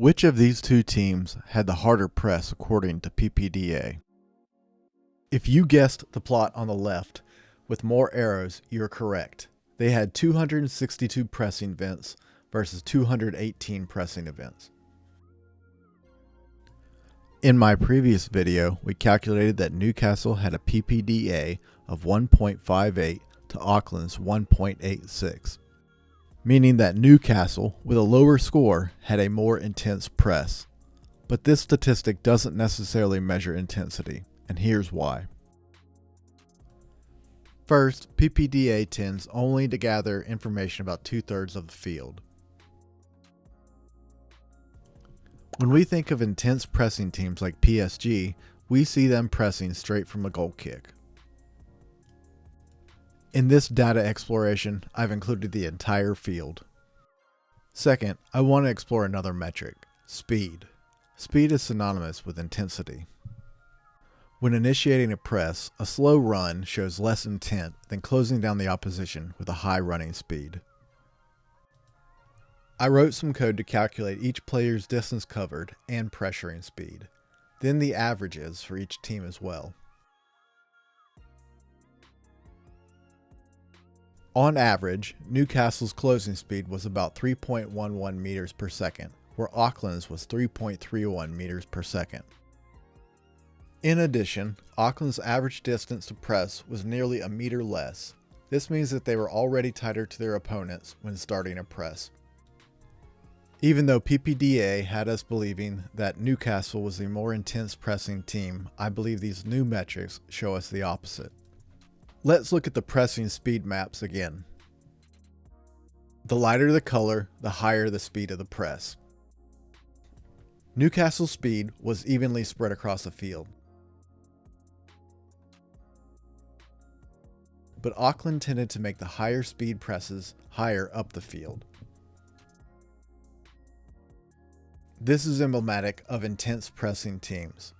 Which of these two teams had the harder press according to PPDA? If you guessed the plot on the left with more arrows, you're correct. They had 262 pressing events versus 218 pressing events. In my previous video, we calculated that Newcastle had a PPDA of 1.58 to Auckland's 1.86, meaning that Newcastle, with a lower score, had a more intense press. But this statistic doesn't necessarily measure intensity, and here's why. First, PPDA tends only to gather information about 2/3 of the field. When we think of intense pressing teams like PSG, we see them pressing straight from a goal kick. In this data exploration, I've included the entire field. Second, I want to explore another metric, speed. Speed is synonymous with intensity. When initiating a press, a slow run shows less intent than closing down the opposition with a high running speed. I wrote some code to calculate each player's distance covered and pressuring speed, then the averages for each team as well. On average, Newcastle's closing speed was about 3.11 meters per second, where Auckland's was 3.31 meters per second. In addition, Auckland's average distance to press was nearly a meter less. This means that they were already tighter to their opponents when starting a press. Even though PPDA had us believing that Newcastle was the more intense pressing team, I believe these new metrics show us the opposite. Let's look at the pressing speed maps again. The lighter the color, the higher the speed of the press. Newcastle's speed was evenly spread across the field, but Auckland tended to make the higher speed presses higher up the field. This is emblematic of intense pressing teams.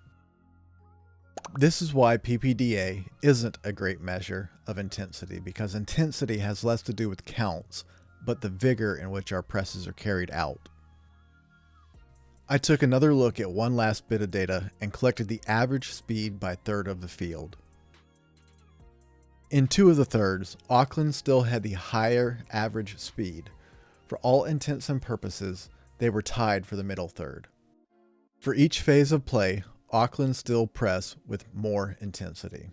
This is why PPDA isn't a great measure of intensity, because intensity has less to do with counts, but the vigor in which our presses are carried out. I took another look at one last bit of data and collected the average speed by third of the field. In two of the thirds, Auckland still had the higher average speed. For all intents and purposes, they were tied for the middle third. For each phase of play, Auckland still pressed with more intensity.